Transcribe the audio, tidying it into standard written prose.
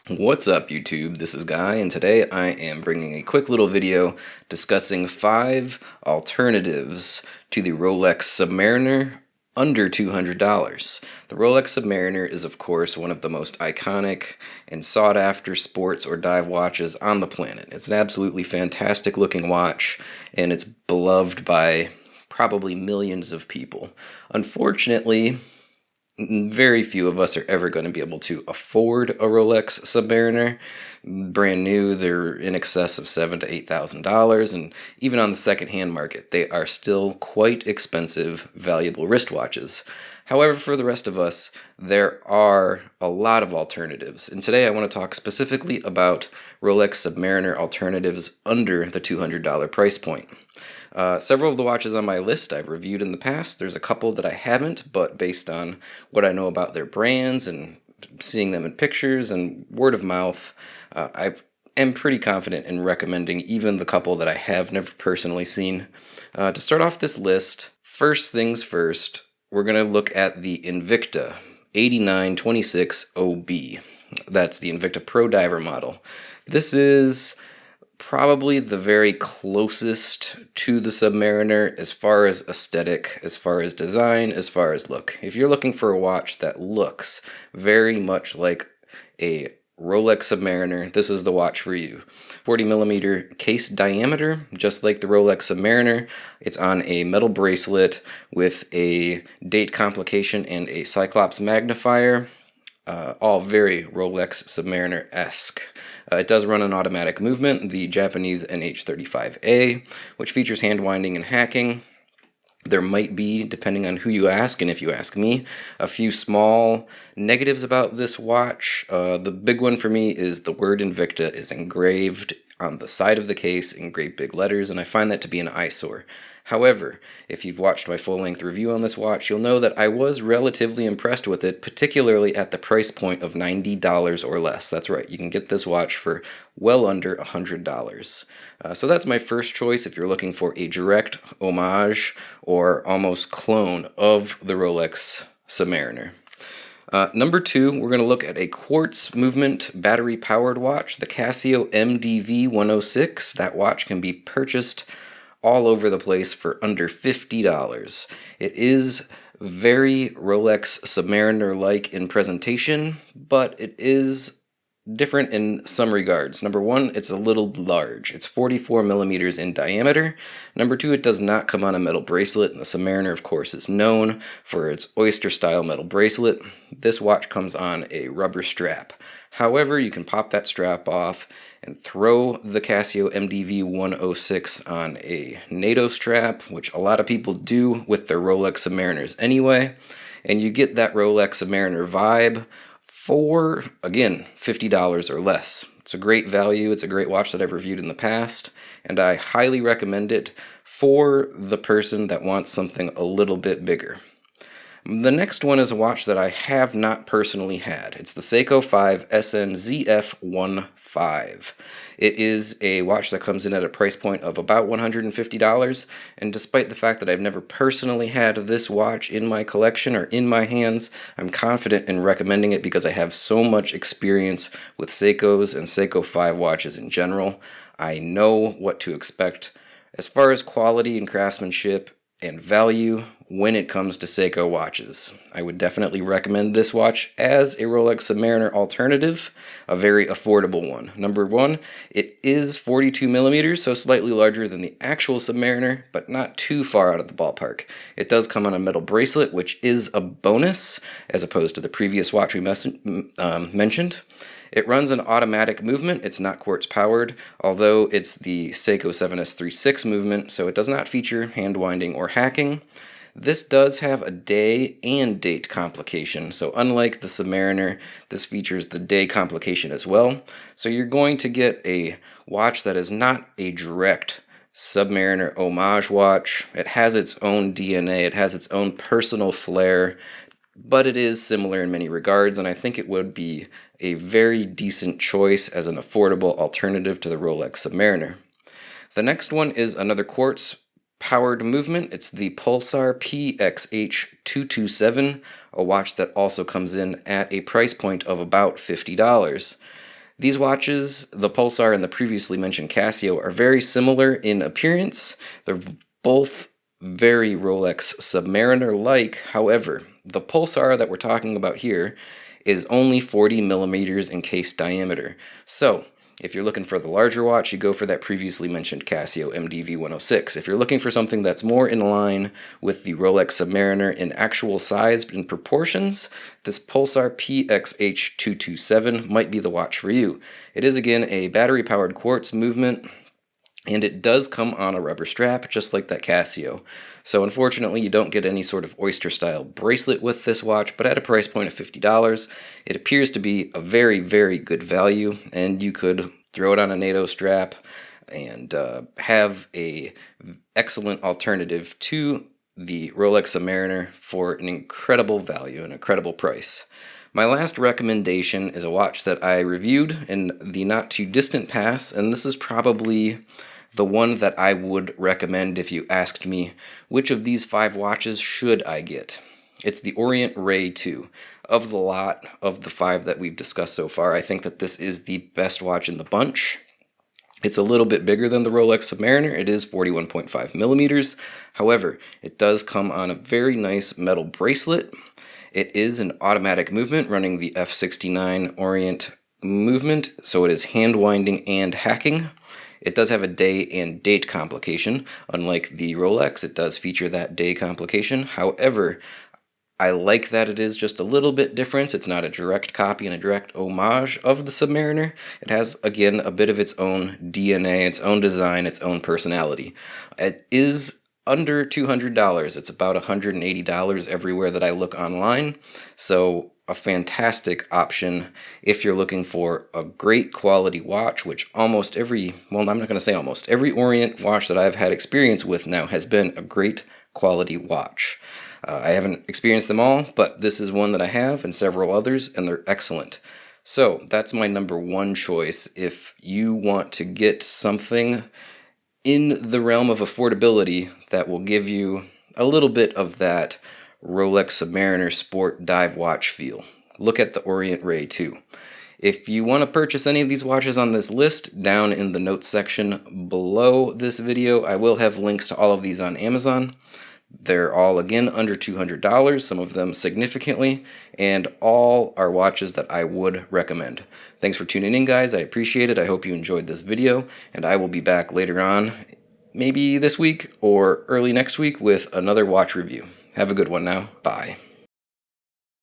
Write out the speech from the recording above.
What's up, YouTube? This is Guy, and today I am bringing a quick little video discussing 5 alternatives to the Rolex Submariner under $200. The Rolex Submariner is, of course, one of the most iconic and sought-after sports or dive watches on the planet. It's an absolutely fantastic looking watch, and it's beloved by probably millions of people. Unfortunately, very few of us are ever going to be able to afford a Rolex Submariner. Brand new, they're in excess of $7,000 to $8,000, and even on the second-hand market, they are still quite expensive, valuable wristwatches. However, for the rest of us, there are a lot of alternatives, and today I want to talk specifically about Rolex Submariner Alternatives under the $200 price point. Several of the watches on my list I've reviewed in the past. There's a couple that I haven't, but based on what I know about their brands and seeing them in pictures and word of mouth, I am pretty confident in recommending even the couple that I have never personally seen. To start off this list, first things first, we're going to look at the Invicta 8926 OB. That's the Invicta Pro Diver model. This is probably the very closest to the Submariner as far as aesthetic, as far as design, as far as look. If you're looking for a watch that looks very much like a Rolex Submariner, this is the watch for you. 40mm case diameter, just like the Rolex Submariner. It's on a metal bracelet with a date complication and a Cyclops magnifier. All very Rolex Submariner-esque. It does run an automatic movement, the Japanese NH35A, which features hand winding and hacking. There might be, depending on who you ask, and if you ask me, a few small negatives about this watch. The big one for me is the word Invicta is engraved on the side of the case in great big letters, and I find that to be an eyesore. However, if you've watched my full-length review on this watch, you'll know that I was relatively impressed with it, particularly at the price point of $90 or less. That's right, you can get this watch for well under $100. So that's my first choice if you're looking for a direct homage or almost clone of the Rolex Submariner. Number 2, we're going to look at a quartz movement battery-powered watch, the Casio MDV106. That watch can be purchased all over the place for under $50. It is very Rolex Submariner-like in presentation, but it is different in some regards. Number 1, it's a little large. It's 44mm in diameter. Number 2, it does not come on a metal bracelet, and the Submariner, of course, is known for its oyster-style metal bracelet. This watch comes on a rubber strap. However, you can pop that strap off and throw the Casio MDV106 on a NATO strap, which a lot of people do with their Rolex Submariners anyway, and you get that Rolex Submariner vibe for, again, $50 or less. It's a great value. It's a great watch that I've reviewed in the past, and I highly recommend it for the person that wants something a little bit bigger. The next one is a watch that I have not personally had. It's the Seiko 5 SNZ S1. It is a watch that comes in at a price point of about $150, and despite the fact that I've never personally had this watch in my collection or in my hands, I'm confident in recommending it because I have so much experience with Seikos and Seiko 5 watches in general. I know what to expect as far as quality and craftsmanship and value when it comes to Seiko watches. I would definitely recommend this watch as a Rolex Submariner alternative, a very affordable one. Number 1, it is 42mm, so slightly larger than the actual Submariner, but not too far out of the ballpark. It does come on a metal bracelet, which is a bonus, as opposed to the previous watch we mentioned. It runs an automatic movement. It's not quartz powered, although it's the Seiko 7S36 movement, so it does not feature hand winding or hacking. This does have a day and date complication, so unlike the Submariner, this features the day complication as well. So you're going to get a watch that is not a direct Submariner homage watch. It has its own DNA, it has its own personal flair, but it is similar in many regards, and I think it would be a very decent choice as an affordable alternative to the Rolex Submariner. The next one is another quartz powered movement. It's the Pulsar PH2, a watch that also comes in at a price point of about $50. These watches, the Pulsar and the previously mentioned Casio, are very similar in appearance. They're both very Rolex Submariner-like. However, the Pulsar that we're talking about here is only 40 millimeters in case diameter. So, if you're looking for the larger watch, you go for that previously mentioned Casio MDV106. If you're looking for something that's more in line with the Rolex Submariner in actual size and proportions, this Pulsar PX227 might be the watch for you. It is again a battery-powered quartz movement, and it does come on a rubber strap, just like that Casio. So unfortunately, you don't get any sort of oyster-style bracelet with this watch, but at a price point of $50, it appears to be a very, very good value, and you could throw it on a NATO strap and have a excellent alternative to the Rolex Submariner for an incredible value and incredible price. My last recommendation is a watch that I reviewed in the not-too-distant past, and this is probably the one that I would recommend if you asked me which of these 5 watches should I get. It's the Orient Ray 2. Of the lot of the 5 that we've discussed so far, I think that this is the best watch in the bunch. It's a little bit bigger than the Rolex Submariner. It is 41.5 millimeters. However, it does come on a very nice metal bracelet. It is an automatic movement running the F69 Orient movement, so it is hand winding and hacking. It does have a day and date complication. Unlike the Rolex, it does feature that day complication. However, I like that it is just a little bit different. It's not a direct copy and a direct homage of the Submariner. It has, again, a bit of its own DNA, its own design, its own personality. It is under $200. It's about $180 everywhere that I look online. So a fantastic option if you're looking for a great quality watch, which almost every, well, I'm not going to say almost, every Orient watch that I've had experience with now has been a great quality watch. I haven't experienced them all, but this is one that I have and several others, and they're excellent. So that's my number 1 choice if you want to get something in the realm of affordability that will give you a little bit of that Rolex Submariner Sport dive watch feel. Look at the Orient Ray 2. If you want to purchase any of these watches on this list, down in the notes section below this video, I will have links to all of these on Amazon. They're all, again, under $200, some of them significantly, and all are watches that I would recommend. Thanks for tuning in, guys. I appreciate it. I hope you enjoyed this video, and I will be back later on, maybe this week or early next week, with another watch review. Have a good one now. Bye.